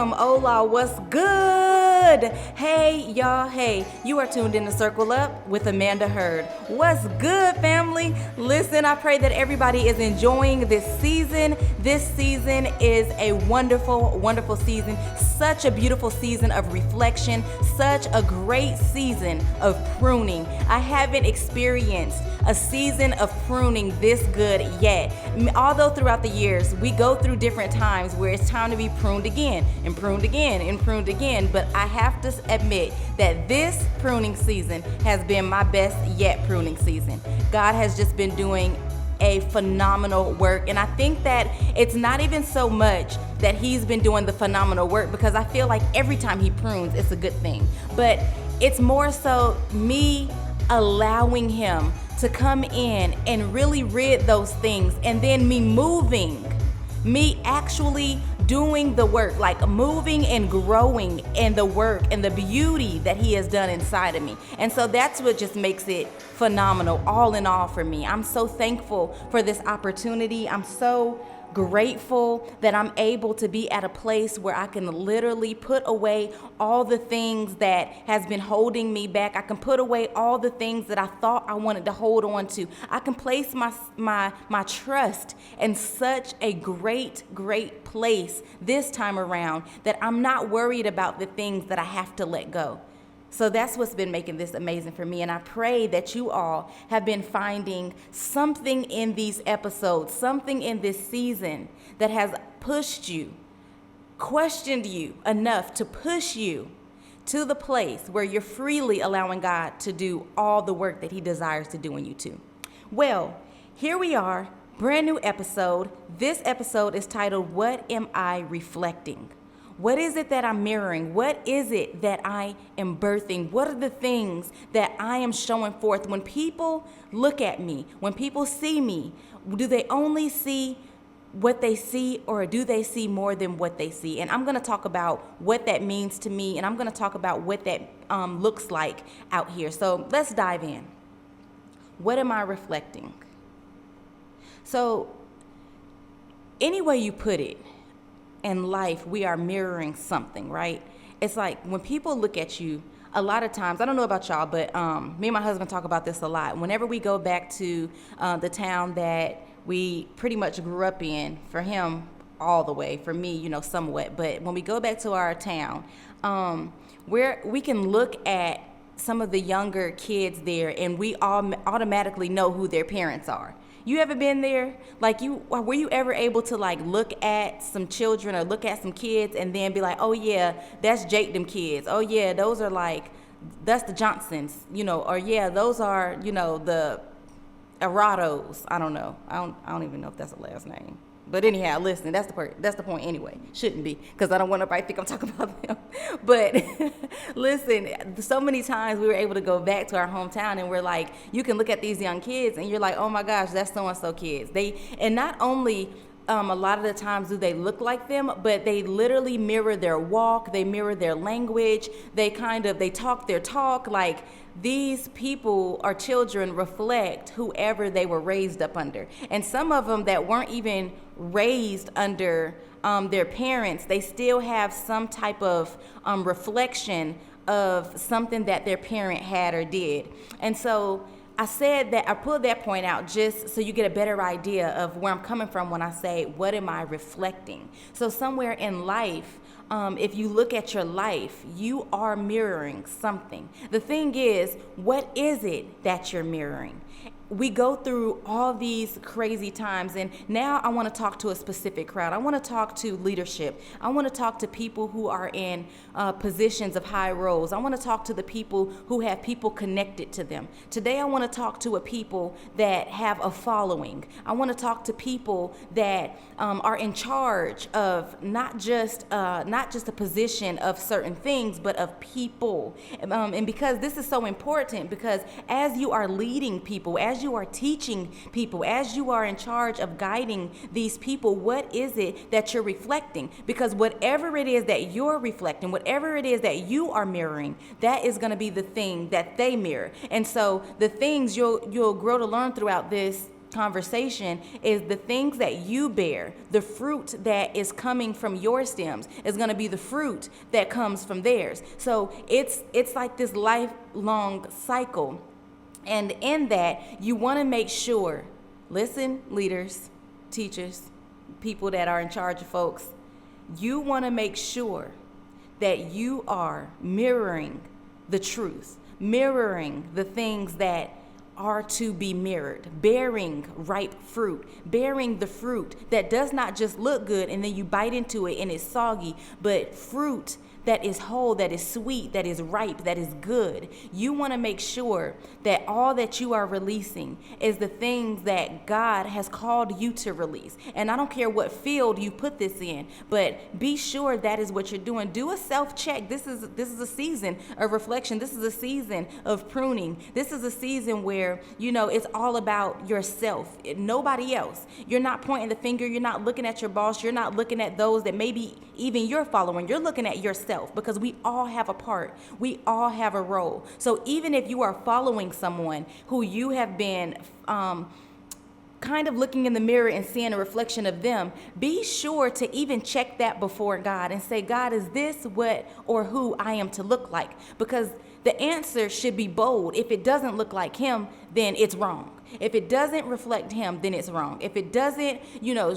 welcome. Hola, what's good? Hey, y'all, hey, you are tuned in to Circle Up with Amanda Hurd. What's good, family? Listen, I pray that everybody is enjoying this season. This season is a wonderful, wonderful season. Such a beautiful season of reflection, such a great season of pruning. I haven't experienced a season of pruning this good yet. Although throughout the years, we go through different times where it's time to be pruned again and pruned again and pruned again. But I have to admit that this pruning season has been my best yet pruning season. God has just been doing a phenomenal work. And I think that it's not even so much that he's been doing the phenomenal work, because I feel like every time he prunes, it's a good thing. But it's more so me allowing him to come in and really rid those things, and then me actually doing the work, like moving and growing in the work and the beauty that he has done inside of me. And so that's what just makes it phenomenal, all in all, for me. I'm so thankful for this opportunity. I'm so grateful that I'm able to be at a place where I can literally put away all the things that has been holding me back. I can put away all the things that I thought I wanted to hold on to. I can place my trust in such a great place this time around that I'm not worried about the things that I have to let go. So that's what's been making this amazing for me. And I pray that you all have been finding something in these episodes, something in this season that has pushed you, questioned you enough to push you to the place where you're freely allowing God to do all the work that he desires to do in you too. Well, here we are, brand new episode. This episode is titled, What Am I Reflecting? What is it that I'm mirroring? What is it that I am birthing? What are the things that I am showing forth? When people look at me, when people see me, do they only see what they see, or do they see more than what they see? And I'm going to talk about what that means to me, and I'm going to talk about what that looks like out here. So let's dive in. What am I reflecting? So any way you put it, in life, we are mirroring something, right? It's like when people look at you, a lot of times, I don't know about y'all, but me and my husband talk about this a lot. Whenever we go back to the town that we pretty much grew up in, for him, all the way, for me, somewhat. But when we go back to our town, we can look at some of the younger kids there, and we all automatically know who their parents are. You ever been there? Were you ever able to look at some children or look at some kids and then be like, oh yeah, that's Jake them kids. Oh yeah, those are that's the Johnsons, or yeah, those are, the Arados. I don't know. I don't even know if that's a last name. But anyhow, listen, that's the point anyway. Shouldn't be, because I don't want nobody to think I'm talking about them. But listen, so many times we were able to go back to our hometown, and we're like, you can look at these young kids and you're like, oh my gosh, that's so-and-so kids. And not only a lot of the times do they look like them, but they literally mirror their walk, they mirror their language, they talk their talk. Like, these people or children reflect whoever they were raised up under. And some of them that weren't even raised under their parents, they still have some type of reflection of something that their parent had or did. And so I said that I pulled that point out just so you get a better idea of where I'm coming from when I say, what am I reflecting? So somewhere in life, if you look at your life, you are mirroring something. The thing is, what is it that you're mirroring? We go through all these crazy times, and now I want to talk to a specific crowd. I want to talk to leadership. I want to talk to people who are in positions of high roles. I want to talk to the people who have people connected to them. Today, I want to talk to a people that have a following. I want to talk to people that are in charge of not just a position of certain things, but of people. And because this is so important, because as you are leading people, as you are teaching people, as you are in charge of guiding these people, what is it that you're reflecting? Because whatever it is that you're reflecting, whatever it is that you are mirroring, that is going to be the thing that they mirror. And so the things you'll grow to learn throughout this conversation is the things that you bear, the fruit that is coming from your stems is going to be the fruit that comes from theirs. So it's like this lifelong cycle. And in that, you want to make sure, listen, leaders, teachers, people that are in charge of folks, you want to make sure that you are mirroring the truth, mirroring the things that are to be mirrored, bearing ripe fruit, bearing the fruit that does not just look good and then you bite into it and it's soggy, but fruit that is whole, that is sweet, that is ripe, that is good. You want to make sure that all that you are releasing is the things that God has called you to release. And I don't care what field you put this in, but be sure that is what you're doing. Do a self-check. This is a season of reflection. This is a season of pruning. This is a season where, it's all about yourself, nobody else. You're not pointing the finger. You're not looking at your boss. You're not looking at those that maybe even you're following. You're looking at yourself. Because we all have a part. We all have a role. So even if you are following someone who you have been kind of looking in the mirror and seeing a reflection of them, be sure to even check that before God and say, God, is this what or who I am to look like? Because the answer should be bold. If it doesn't look like him, then it's wrong. If it doesn't reflect him, then it's wrong. If it doesn't,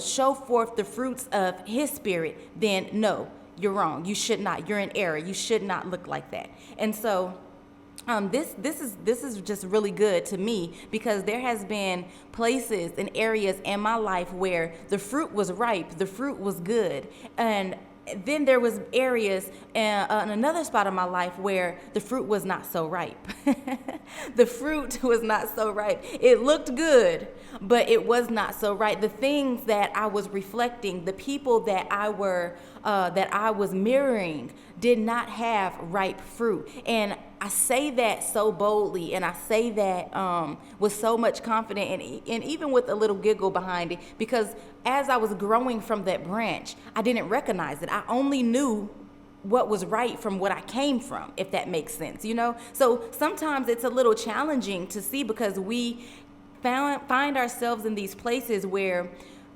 show forth the fruits of his spirit, then no. You're wrong. You should not. You're in error. You should not look like that. And so this is just really good to me because there has been places and areas in my life where the fruit was ripe, the fruit was good, and then there was areas in another spot of my life where the fruit was not so ripe. The fruit was not so ripe. It looked good, but it was not so right. The things that I was reflecting, the people that I was mirroring did not have ripe fruit. And I say that so boldly, and I say that with so much confidence and even with a little giggle behind it, because as I was growing from that branch, I didn't recognize it. I only knew what was right from what I came from, if that makes sense, So sometimes it's a little challenging to see because we find ourselves in these places where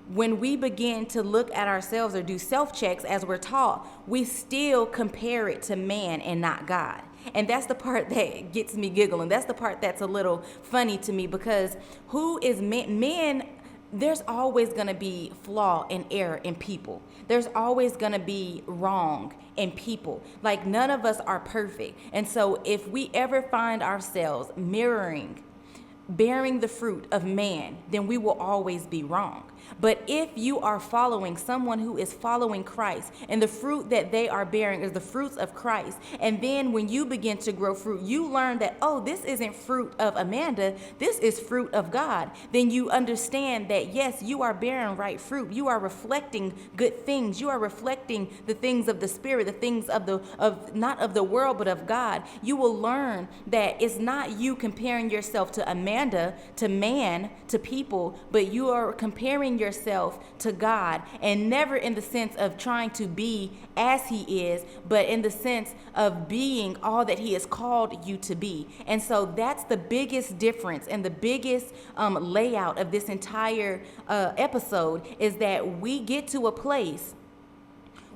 when we begin to look at ourselves or do self-checks as we're taught, we still compare it to man and not God. And that's the part that gets me giggling. That's the part that's a little funny to me because who is man? Men, there's always going to be flaw and error in people. There's always going to be wrong in people. Like none of us are perfect. And so if we ever find ourselves bearing the fruit of man, then we will always be wrong. But if you are following someone who is following Christ and the fruit that they are bearing is the fruits of Christ, and then when you begin to grow fruit, you learn that, oh, this isn't fruit of Amanda, this is fruit of God, then you understand that, yes, you are bearing right fruit. You are reflecting good things. You are reflecting the things of the Spirit, the things of not of the world, but of God. You will learn that it's not you comparing yourself to Amanda, to man, to people, but you are comparing yourself to God, and never in the sense of trying to be as he is, but in the sense of being all that he has called you to be. And so that's the biggest difference and the biggest layout of this entire episode is that we get to a place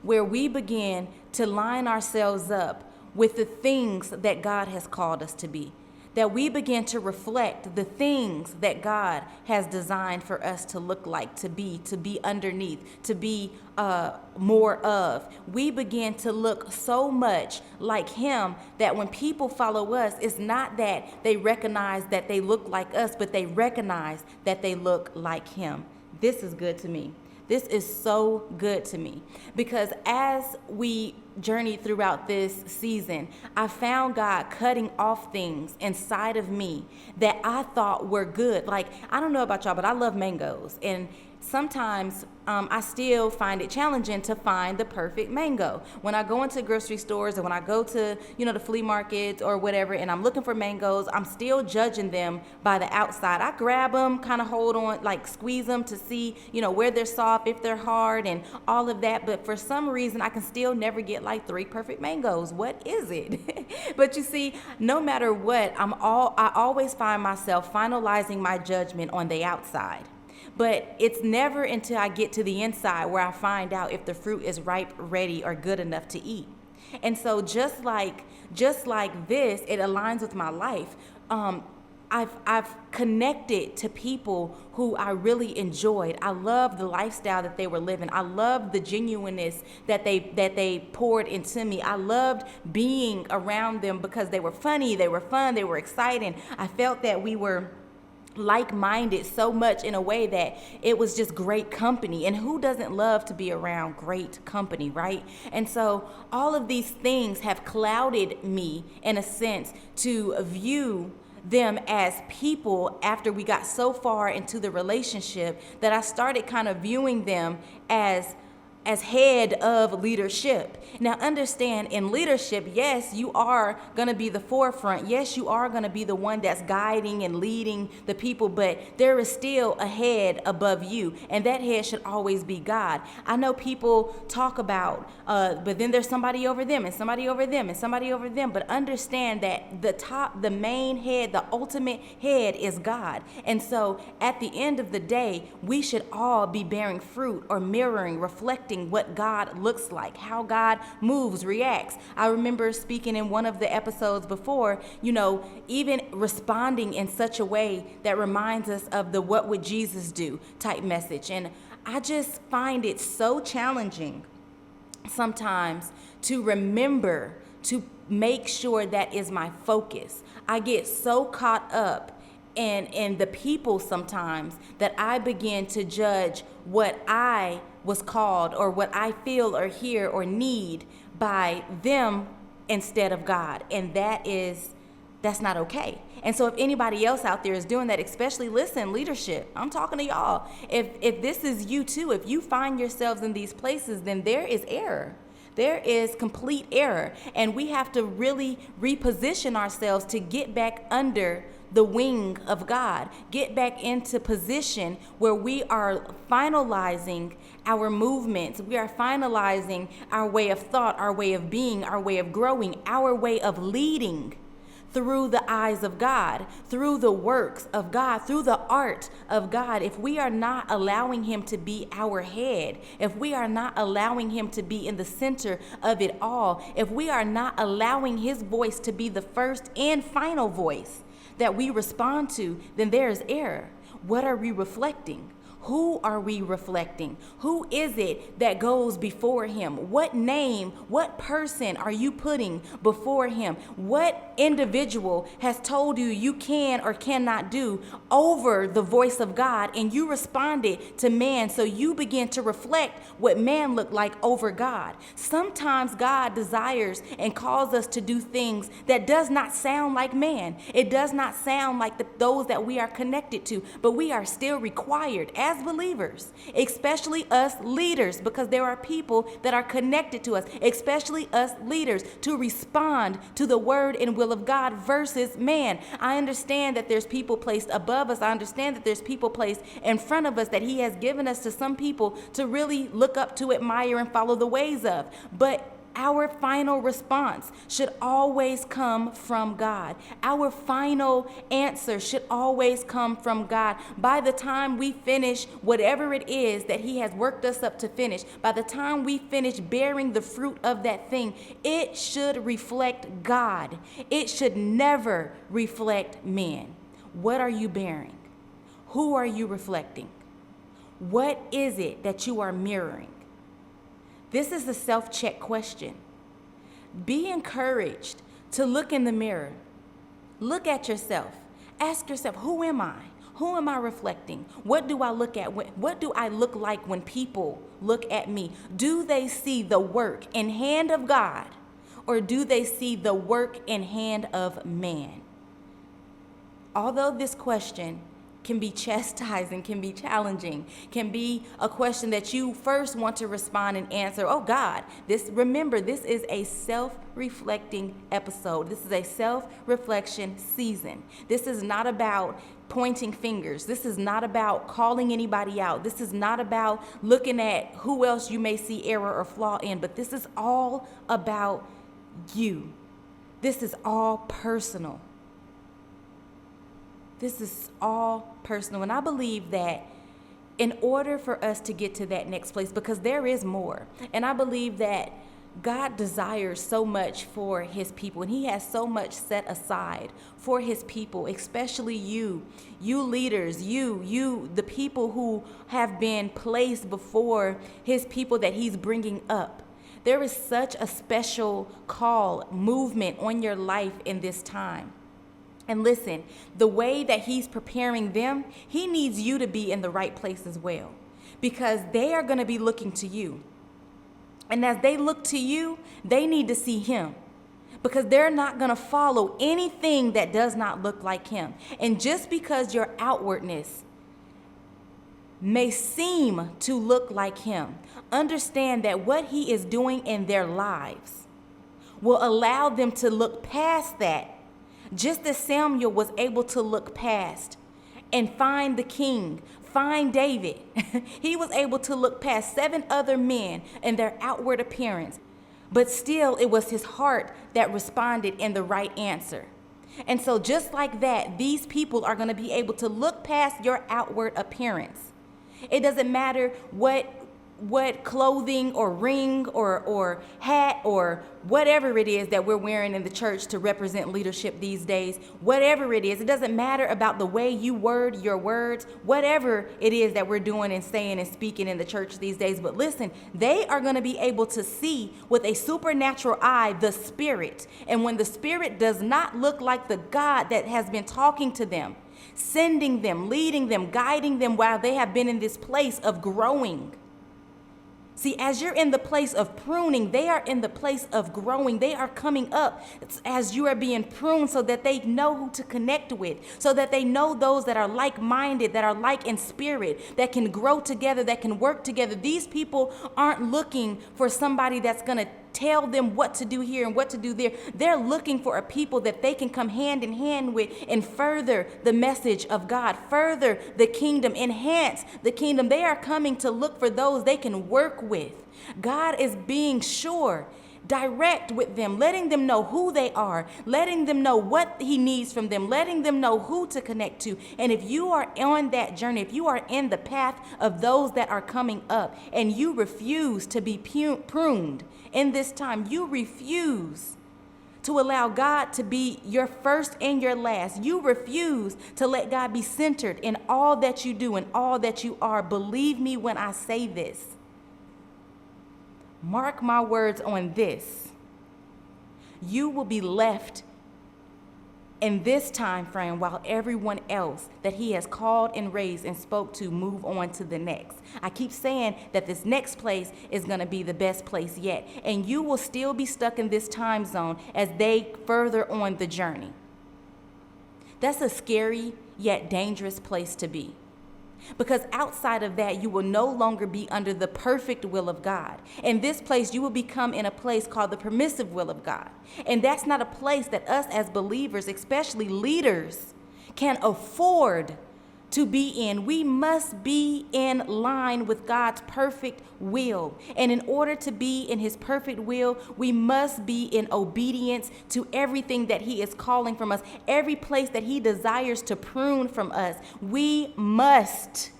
where we begin to line ourselves up with the things that God has called us to be. That we begin to reflect the things that God has designed for us to look like, to be underneath, to be more of. We begin to look so much like him that when people follow us, it's not that they recognize that they look like us, but they recognize that they look like him. This is good to me. This is so good to me because as we journeyed throughout this season, I found God cutting off things inside of me that I thought were good. Like, I don't know about y'all, but I love mangoes. And sometimes I still find it challenging to find the perfect mango. When I go into grocery stores and when I go to, the flea markets or whatever, and I'm looking for mangoes, I'm still judging them by the outside. I grab them, kind of hold on, like squeeze them to see, where they're soft, if they're hard and all of that. But for some reason, I can still never get get like 3 perfect mangoes. What is it? But you see, no matter what, I always find myself finalizing my judgment on the outside. But it's never until I get to the inside where I find out if the fruit is ripe, ready, or good enough to eat. And so just like this, it aligns with my life. I've connected to people who I really enjoyed. I loved the lifestyle that they were living. I loved the genuineness that they poured into me. I loved being around them because they were funny, they were fun, they were exciting. I felt that we were like-minded so much in a way that it was just great company. And who doesn't love to be around great company, right? And so all of these things have clouded me in a sense to view them as people after we got so far into the relationship that I started kind of viewing them as head of leadership. Now understand, in leadership, yes, you are going to be the forefront. Yes, you are going to be the one that's guiding and leading the people, but there is still a head above you, and that head should always be God. I know people talk about, but then there's somebody over them and somebody over them and somebody over them, but understand that the main head, the ultimate head is God. And so at the end of the day, we should all be bearing fruit or mirroring, reflecting what God looks like, how God moves, reacts. I remember speaking in one of the episodes before, even responding in such a way that reminds us of the what would Jesus do type message. And I just find it so challenging sometimes to remember to make sure that is my focus. I get so caught up in the people sometimes that I begin to judge what I was called or what I feel or hear or need by them instead of God. And that's not okay. And so if anybody else out there is doing that, especially leadership, I'm talking to y'all. If this is you too, if you find yourselves in these places, then there is error. There is complete error. And we have to really reposition ourselves to get back under the wing of God, get back into position where we are finalizing our movements. We are finalizing our way of thought, our way of being, our way of growing, our way of leading through the eyes of God, through the works of God, through the art of God. If we are not allowing him to be our head, if we are not allowing him to be in the center of it all, if we are not allowing his voice to be the first and final voice that we respond to, then there is error. What are we reflecting? Who are we reflecting? Who is it that goes before him? What name, what person are you putting before him? What individual has told you you can or cannot do over the voice of God, and you responded to man, so you begin to reflect what man looked like over God? Sometimes God desires and calls us to do things that does not sound like man. It does not sound like those that we are connected to, but we are still required as believers, especially us leaders, because there are people that are connected to us, especially us leaders, to respond to the word and will of God versus man. I understand that there's people placed above us. I understand that there's people placed in front of us that he has given us to some people to really look up to, admire, and follow the ways of. But our final response should always come from God. Our final answer should always come from God. By the time we finish whatever it is that he has worked us up to finish, by the time we finish bearing the fruit of that thing, it should reflect God. It should never reflect men. What are you bearing? Who are you reflecting? What is it that you are mirroring? This is a self-check question. Be encouraged to look in the mirror. Look at yourself. Ask yourself, who am I? Who am I reflecting? What do I look at? What do I look like when people look at me? Do they see the work in hand of God, or do they see the work in hand of man? Although this question can be chastising, can be challenging, can be a question that you first want to respond and answer. Oh God, remember, this is a self-reflecting episode. This is a self-reflection season. This is not about pointing fingers. This is not about calling anybody out. This is not about looking at who else you may see error or flaw in, but this is all about you. This is all personal. This is all personal. And I believe that in order for us to get to that next place, because there is more, and I believe that God desires so much for his people, and he has so much set aside for his people, especially you leaders, the people who have been placed before his people that he's bringing up. There is such a special call, movement on your life in this time. And listen, the way that he's preparing them, he needs you to be in the right place as well, because they are going to be looking to you. And as they look to you, they need to see him, because they're not going to follow anything that does not look like him. And just because your outwardness may seem to look like him, understand that what he is doing in their lives will allow them to look past that. Just as Samuel was able to look past and find the king, find David, he was able to look past 7 other men and their outward appearance, but still it was his heart that responded in the right answer. And so just like that, these people are going to be able to look past your outward appearance. It doesn't matter what clothing or ring or hat or whatever it is that we're wearing in the church to represent leadership these days. Whatever it is, it doesn't matter about the way you word your words, whatever it is that we're doing and saying and speaking in the church these days. But listen, they are going to be able to see with a supernatural eye the Spirit. And when the Spirit does not look like the God that has been talking to them, sending them, leading them, guiding them while they have been in this place of growing. See, as you're in the place of pruning, they are in the place of growing. They are coming up as you are being pruned so that they know who to connect with, so that they know those that are like-minded, that are like in spirit, that can grow together, that can work together. These people aren't looking for somebody that's going to tell them what to do here and what to do there. They're looking for a people that they can come hand in hand with and further the message of God, further the kingdom, enhance the kingdom. They are coming to look for those they can work with. God is being sure, direct with them, letting them know who they are, letting them know what he needs from them, letting them know who to connect to. And if you are on that journey, if you are in the path of those that are coming up and you refuse to be pruned in this time, you refuse to allow God to be your first and your last, you refuse to let God be centered in all that you do and all that you are, believe me when I say this. Mark my words on this. You will be left in this time frame while everyone else that he has called and raised and spoke to move on to the next. I keep saying that this next place is going to be the best place yet. And you will still be stuck in this time zone as they further on the journey. That's a scary yet dangerous place to be. Because outside of that, you will no longer be under the perfect will of God. In this place, you will become in a place called the permissive will of God. And that's not a place that us as believers, especially leaders, can afford to be in. We must be in line with God's perfect will. And in order to be in his perfect will, we must be in obedience to everything that he is calling from us, every place that he desires to prune from us. We must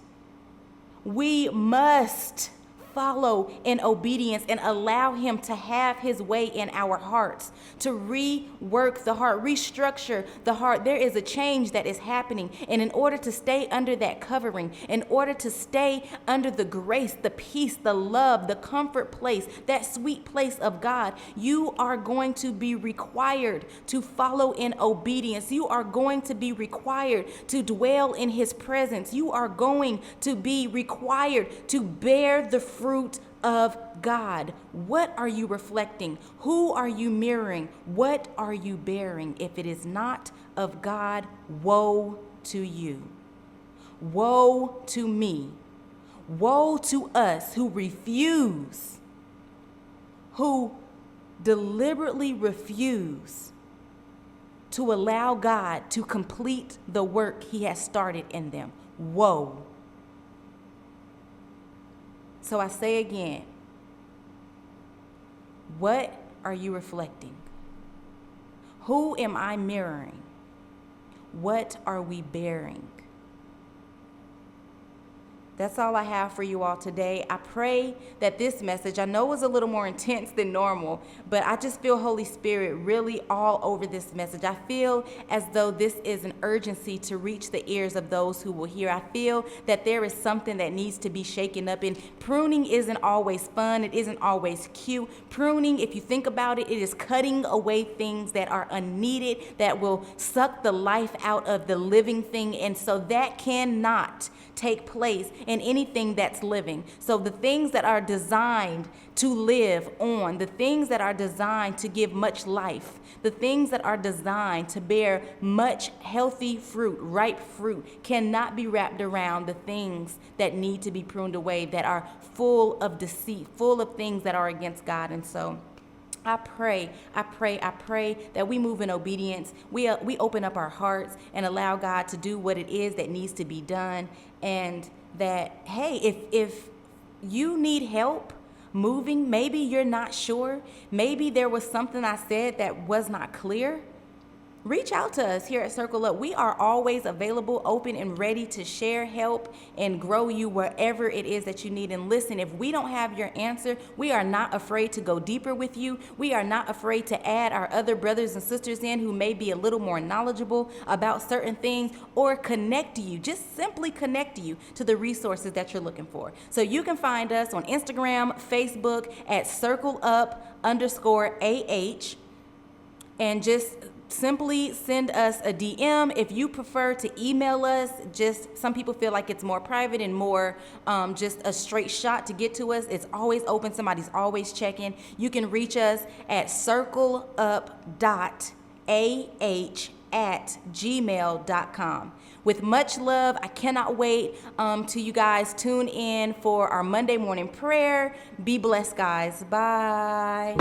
follow in obedience and allow him to have his way in our hearts, to rework the heart, restructure the heart. There is a change that is happening. And in order to stay under that covering, in order to stay under the grace, the peace, the love, the comfort place, that sweet place of God, you are going to be required to follow in obedience. You are going to be required to dwell in his presence. You are going to be required to bear the fruit of God. What are you reflecting? Who are you mirroring? What are you bearing? If it is not of God, woe to you. Woe to me. Woe to us who refuse, who deliberately refuse to allow God to complete the work he has started in them. Woe. So I say again, what are you reflecting? Who am I mirroring? What are we bearing? That's all I have for you all today. I pray that this message, I know was a little more intense than normal, but I just feel Holy Spirit really all over this message. I feel as though this is an urgency to reach the ears of those who will hear. I feel that there is something that needs to be shaken up, and pruning isn't always fun. It isn't always cute. Pruning, if you think about it, it is cutting away things that are unneeded, that will suck the life out of the living thing, and so that cannot take place in anything that's living. So the things that are designed to live on, the things that are designed to give much life, the things that are designed to bear much healthy fruit, ripe fruit, cannot be wrapped around the things that need to be pruned away, that are full of deceit, full of things that are against God. And so I pray that we move in obedience. We open up our hearts and allow God to do what it is that needs to be done. And that, hey, if you need help moving, maybe you're not sure, maybe there was something I said that was not clear, reach out to us here at Circle Up. We are always available, open, and ready to share, help, and grow you wherever it is that you need. And listen, if we don't have your answer, we are not afraid to go deeper with you. We are not afraid to add our other brothers and sisters in who may be a little more knowledgeable about certain things, or connect you, just simply connect you to the resources that you're looking for. So you can find us on Instagram, Facebook at circleup_AH, and just simply send us a DM. If you prefer to email us, just some people feel like it's more private and more just a straight shot to get to us. It's always open. Somebody's always checking. You can reach us at circleup.ah@gmail.com. With much love, I cannot wait till you guys tune in for our Monday morning prayer. Be blessed, guys. Bye.